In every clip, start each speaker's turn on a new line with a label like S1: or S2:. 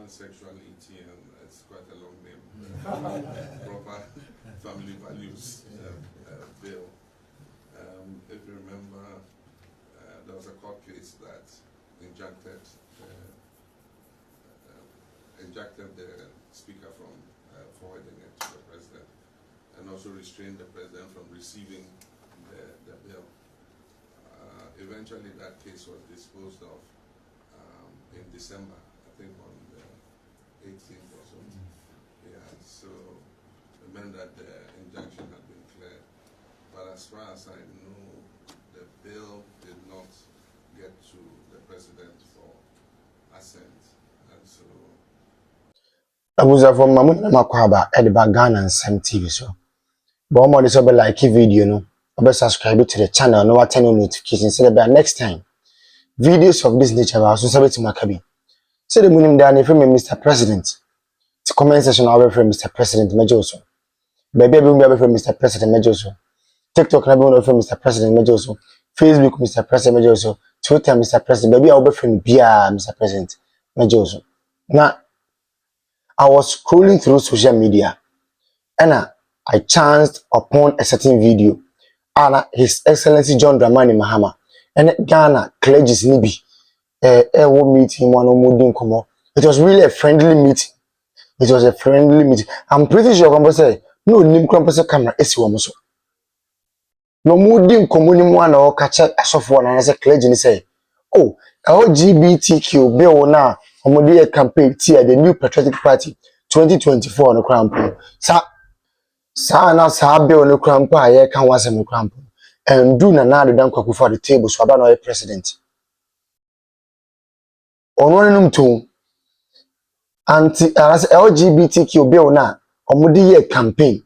S1: Sexual ETM, it's quite a long name. Proper Family Values Bill. If you remember, there was a court case that injuncted the speaker from forwarding it to the president, and also restrained the president from receiving the bill. Eventually, that case was disposed of in December, I think on the 18th or so. Yeah, so it meant that the injunction had been cleared. But as far as I know, the bill did not get to the president for assent. And so
S2: Abuza from Mamun Makwaba at the Ghana and Sam TV so. But more this like video no. Obe subscribe to the channel, no turn on notifications so that next time videos of this nature will also submit to Makabi. Say the moon down from Mr. President. To comment section I'll be from Mr. President Majoso. Baby will be from Mr. President Majoso. TikTok na be from Mr. President Majoso. Facebook Mr. President Majoso. Twitter Mr. President. Baby I'll be from Bia Mr. President Majoso. Now I was scrolling through social media and I chanced upon a certain video and His Excellency John Dramani Mahama and Ghana clergy's nibi meeting one or more. It was really a friendly meeting. It was a friendly meeting. I'm pretty sure I'm say no nim krampo camera esi wo so. No mudi nkomo mu ana o kacha asofo na say clergy ni say oh LGBTQ bill na omodi a campaign tia the new patriotic party 2024 no krampo sa na sa bill no krampo aye kan wasem no krampo and do Nana Addo dan kwaku for the table so aba no president ono num to anti LGBTQ bill na omodi a campaign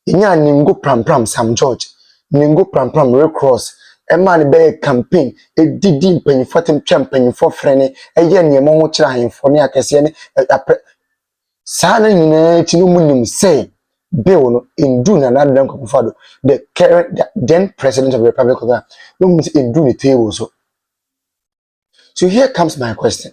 S2: inya ningo pram Sam George ningo pram Red Cross e man be campaign e didi mpanyifo tem twa mpanyifo frene e ye niemo ho kira hanfo ne akese ne sa na nyina tinu munim say bill no indu na Nana Addo Akufo-Addo the current then president of the Republic of Ghana no means indu the table so here comes my question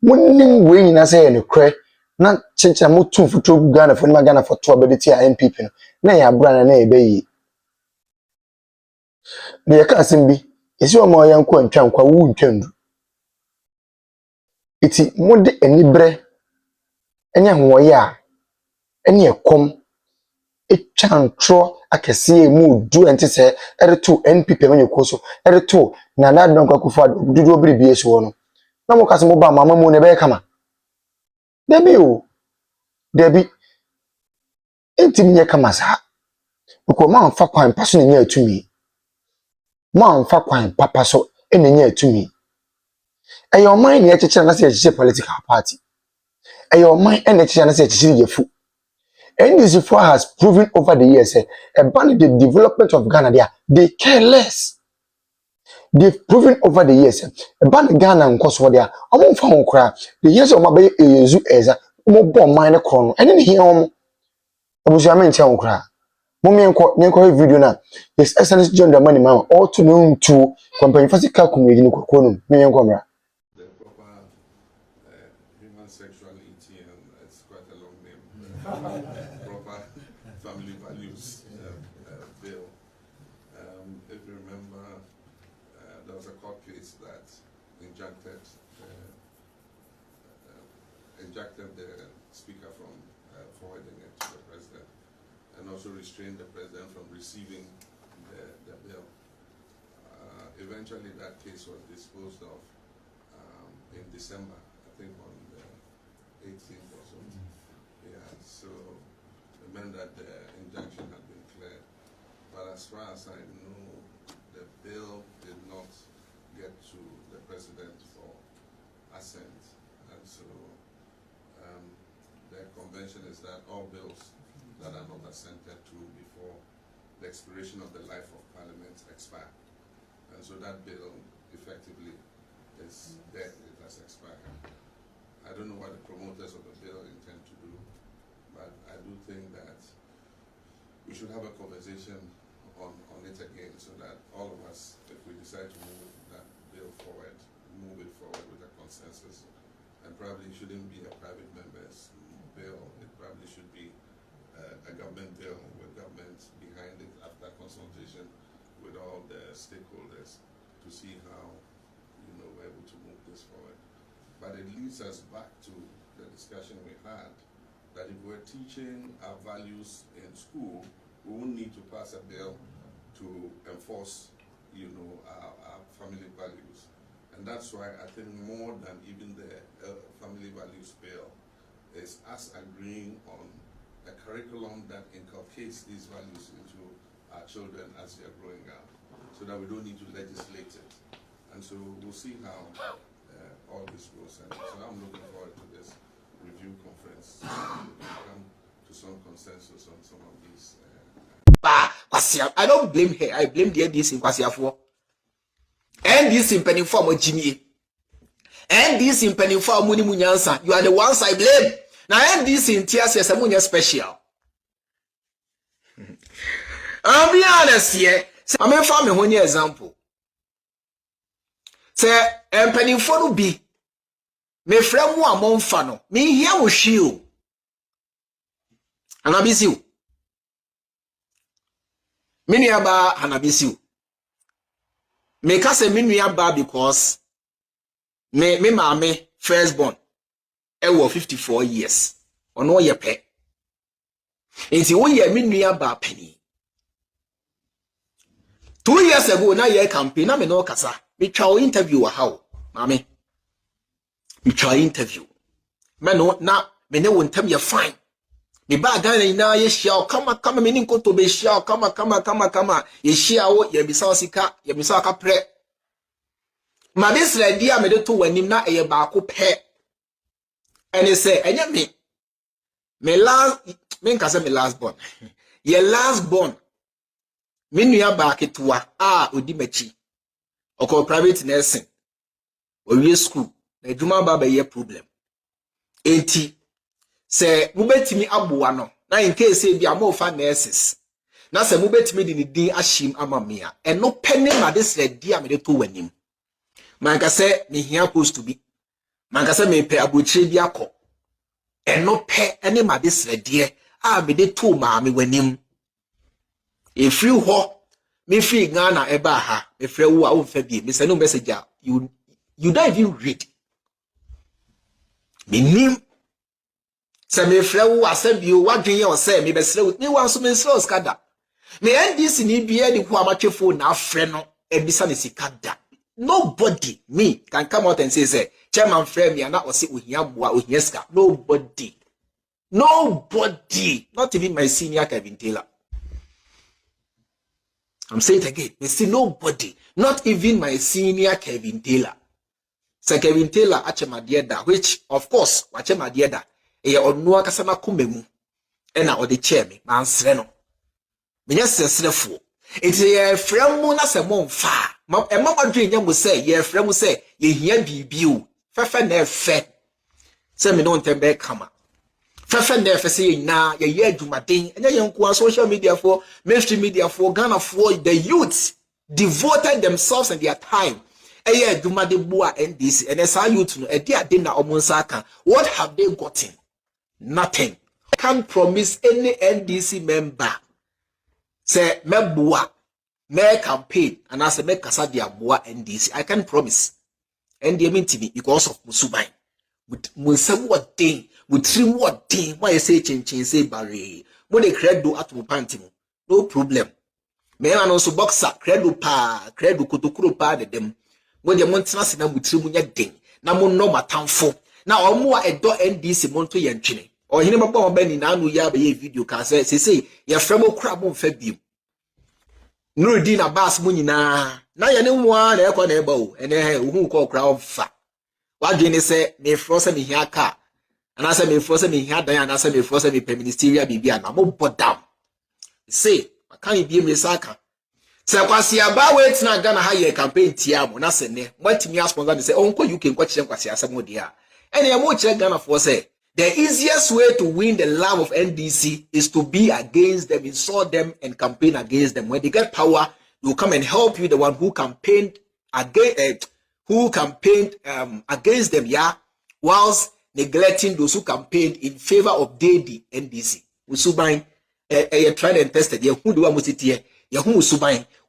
S2: munim we nyina say no kre na chencha mutu futu Ghana for ma Ghana for to abediti a MPP no na ya bra na ebeyi de ka asembi esi o ma yanko antwa nkwa wu ntwandu iti mode enibre enya hwoye a ene ekom etwantro akese mu du ente se ereto NPP manye koso ereto Nana Addo Akufo-Addo dudu obiribie so no na mo kase mo ba mama mu ne be kama debi entimi nye kama sa ko ma amfa kwan paso ne nya atumi ma amfa kwan papa so ene nya atumi eyo man ne echeche na se echeche political party eyo man ene echeche na se echeche yefu and this has proven over the years about the development of Ghana they care less. They've proven over the years about Ghana and Kosovo there omo fa won kra the years of mabe ezu eza mo bo man ne kro no ene ne hia omo obusu amen tia won kra mo me enko video na His Excellency John Dramani Mahama all to know to company physical community ni kokko no me enko mra
S1: the proper human sexual ETM, it's quite a long name. Proper Family Values Bill. If you remember, there was a court case that injuncted the speaker from forwarding it to the president, and also restrained the president from receiving the bill. Eventually, that case was disposed of in December, I think on the 18th or so. Yeah, so it meant that the injunction had been cleared. But as far as I know, the bill did not get to the president for assent. And so the convention is that all bills that are not assented to before the expiration of the life of Parliament expire. And so that bill effectively is dead, it has expired. I don't know what the promoters of the bill intend to do, but I do think that we should have a conversation on it again so that all of us, if we decide to move that bill forward, move it forward with a consensus and probably shouldn't be a private member's bill. It probably should be a government bill with government behind it after consultation with all the stakeholders to see how, we're able to move this forward. But it leads us back to the discussion we had that if we're teaching our values in school, we won't need to pass a bill to enforce, our family values. And that's why I think more than even the family values bill is us agreeing on a curriculum that inculcates these values into our children as they're growing up, so that we don't need to legislate it. And so we'll see how all this goes. And so I'm looking forward to this review conference so we can come to some consensus on some of these.
S3: I don't blame her. I blame the NDC in Kwasiafo. NDC in penny form of Jimmy. NDC in penny form of Munyansa. You are the ones I blame. Now NDC in tears is a special. I'll be honest here. I'm a family one example. Say, penny for be. Me friend one mon fano. Me here with you. And I be you. Me aba hanabisiu. Me ka se me aba because me maame firstborn e wo 54 years. Ono ye pe. Enti wo ye me aba pani. 2 years ago na ye campaign na me no kasa. Me twa interview wa how. Maame. Me twa interview. Me no na me ne wontam ye fine. Me ba Ghana ina ye shia kama me nkoto be shia kama ye shia wo ye bisa osika ye bisa aka pre ma this ready a me de to wanim na eye ba ko pe ene say enye me last born ye last born me nua ba ketua odi machi oko private nursing owie school na adwuma ba ye problem enti se mubetimi aboa no na in case bi amofa nurses na se mubetimi di din ahim amamia eno pene ma this ready a me de to wanim manka se me hia post to be manka se me pe abochire bi akọ eno pe ene ma this ready a me de to ma me wanim e free ho me free Ghana eba ha me free wo a wo fa bi me se no message you don't even read me nim. Se me frewu asabio wadwen ye o se me besrewu ni wan so me srewu skada me NDC ni bia di ko amatwefo na afre no ebisa ne sikada. Nobody me can come out and say chairman frame me na o se ohia boa ohia ska. Nobody, not even my senior Kevin Taylor. I'm saying it again, me say nobody, not even my senior Kevin Taylor. So Kevin Taylor Agyeta, which of course Agyeta e onu akasa na komemu e na odi chair me mansre no menya sesrefo enti ye fremu na se monfa e mamadwe nya mu se ye fremu se ye hia bibi o fefe na efe se me no ntembe kama fefe na efe se ye na ye adwumaden enya ye nko social media for mainstream media for Ghana for the youth devoted themselves and their time eye adwumade boa NDC and esa youth no e dia de na omonsa aka. What have they gotten? Nothing. I can't promise any NDC member say meboa me campaign and I say me kasa dia boa NDC. I can't promise. NDC mean to me because of musubai. With musabu what thing, with trim what thing. Why you say chin say barre? Mo de credo at mo panty mo. No problem. Me an also boxer credo kotokuro pa de dem. Mo de montina se na mutrim nya den. Na mo no matamfo. Na omo a edo NDC monto ye ntwene o hine baba mo bani na anu ya ba ye video ka say ye fremo kura mo fa biem Nurudin Abbas mo nyina na ye ne nwa na ekọ na eba o ene hu ko kura ofa wadwe ne se me fro se me hia ka ana se me fro se me hia dan ana se me fro se me ministerial bibia na mo bodam say kan biem ne saka se kwasi aba wait na Ghana ha ye campaign tia mo na se ne mwatimi sponsor ne se onko UK nko kire kwasi asem dia. And Ghana for say the easiest way to win the love of NDC is to be against them, insult them, and campaign against them. When they get power, they will come and help you. The one who campaigned against, against them, yeah, whilst neglecting those who campaigned in favor of the NDC. Usubain, tried and tested.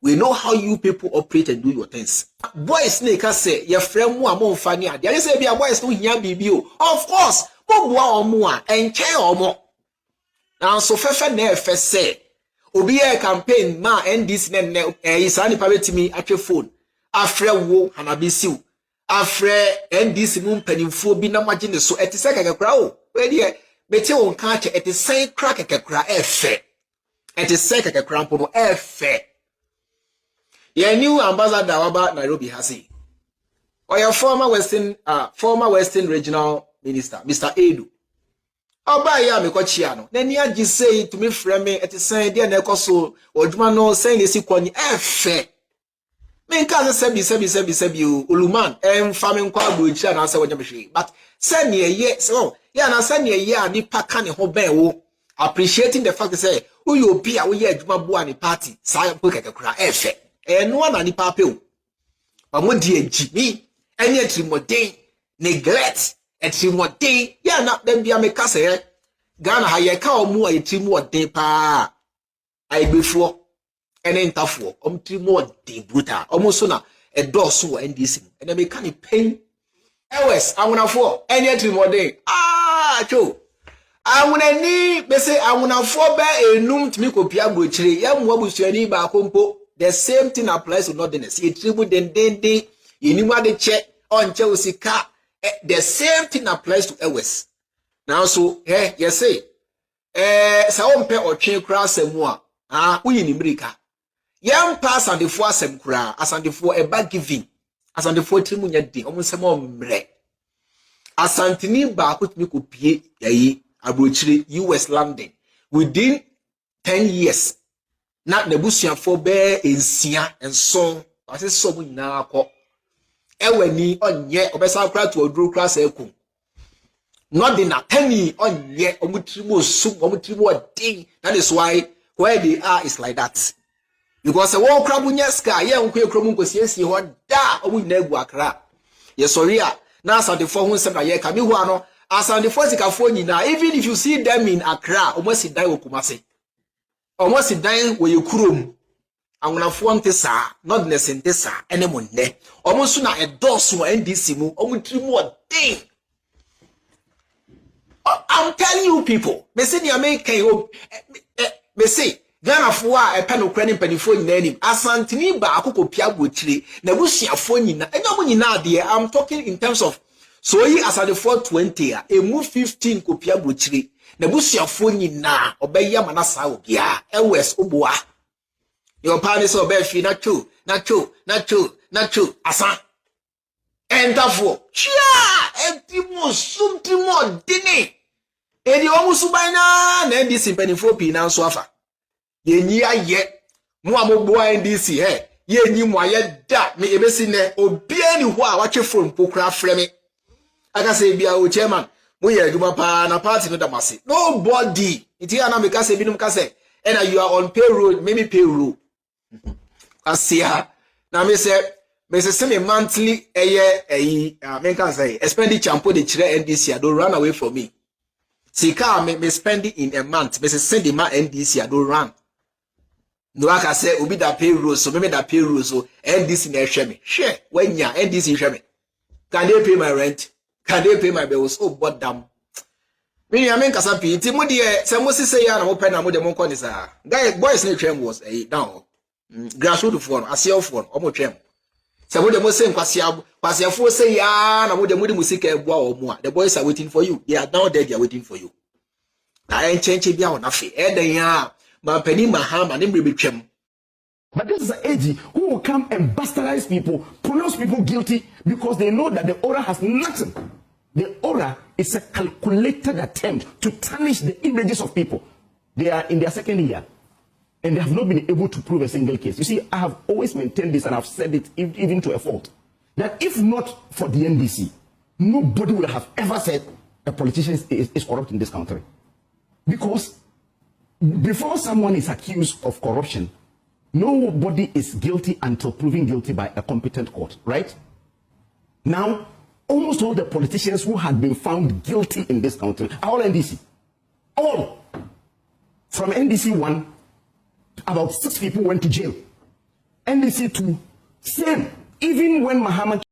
S3: We know how you people operate and do your things. Boys, Neka say, your friend more among funny. There is a boys no here BBO. Of course, Bobo or more and care or more. Now, so Fefa never say, Obi a campaign ma NDC is only private me at your phone. Afre wo Hanabisiu. Afre NDC mum penifo bi na magine so eti se kakakra o. We de beti won ka che eti sen crack kakakra efe. Eti se kakakra mpo efe. Your new ambassador waba Nairobi Hasi. Or your former Western Regional Minister, Mr. Addo. Oba ya me kwachi ano. Na ni agi say to me frame me eti sen de na ekoso odwuma no sen esi kwani efe. Men ka sebi uluman family nkwa agbochi na ase wonya behwe but say ne ye so ya na say ne ye ani paka ne ho ben wo appreciating the fact say who you be a wo ye adwuma bo ani party say po kakakura efe no na ni papa o amodi agimi any atrimodin neglect atrimodin ya na dem bia me ka say Ghana ha ye ka omu atrimodin pa ai before ene ntafo omtrimo de brutal almost na a dosu NDC and me can pain ewes awunafo ene atrimode cho awunani be say awunafo be enum timi kopia brochire ya mu abusuani ba kompo the same thing applies to northerners ye tribu den yenimu ade che onche osika the same thing applies to ewes now so you say sa ompe otwe kra asemu a uyini mrika Yam pass and the four sem kura, as and the four a bag giving, as and the 4 trimunya day, almost some more mre. As Antony back with me could pay abrochiri US London within 10 years. Not Nebusian for bear in Sia and so as a so na ko. Ewe ni on ye obesa cry to a drew class echo. Not in a penny on ye omutrimo soup omutrimo a day. That is why where they are is like that. Because a war crab sky, yeah, uncle Cromunco, yes, you are da, or we never akra. Yes, sorry, now, the 4 1 7 year Kamiwano, as on the 4 California now, even if you see them in Accra, almost it die Okumase. Almost it die where you crum. I'm gonna form Tessa, not necessarily Tessa, anyone there. Almost sooner a dozen NDC move, almost 3 more thing. I'm telling you, people, they say the American, they say. Ghana for a pen of credit penifo name. Asantini ba akoko pia bochire. Na busuafo nyina. Enyo nyina de I'm talking in terms of so yi as the 420 a move 15 ko pia bochire. Na busuafo nyina obeya manasa obia. Ewes oboa. Your parents obefi na chu asan. Entafo. Chia entimo sumtimo dini. Edi omusuban na ndisi penifo pi na so afa. Yenyi aye mu amogbo NDC yenyi mu aye da me ebesi ne obia ni ho a wache phone pokura freme aka say bia o chairman mu ye aduma pa na party no damase nobody iti ana me ka say binum ka say and you are on payroll maybe payroll asia na me say me monthly me can say expenditure ampo de chire NDC don't run away from me sika me spending in a month me say send the man NDC don't run. No, I can say, Obi da payroll, so maybe that payroll, so NDC na share me. Share, when ya NDC share me. Can they pay my rent? Can they pay my bills? Oh, but damn. Me, I mean, Kasapi, Timothy, some say, ya na open a more than one is a guy, boys, no train was a down. Grassroots phone, a cell phone, almost train. Some of the most same Kwasia for say, ya, na more than music or more. The boys are waiting for you. They are down there, they are waiting for you. I ain't changing beyond nothing. Prez Mahama,
S4: but this is an AG who will come and bastardize people, pronounce people guilty because they know that the aura has nothing. The aura is a calculated attempt to tarnish the images of people. They are in their 2nd year and they have not been able to prove a single case. You see, I have always maintained this and I've said it even to a fault, that if not for the NDC, nobody would have ever said a politician is corrupt in this country. Because before someone is accused of corruption, nobody is guilty until proven guilty by a competent court, right? Now, almost all the politicians who had been found guilty in this country are all NDC. All. From NDC 1, about 6 people went to jail. NDC 2, same. Even when Mahama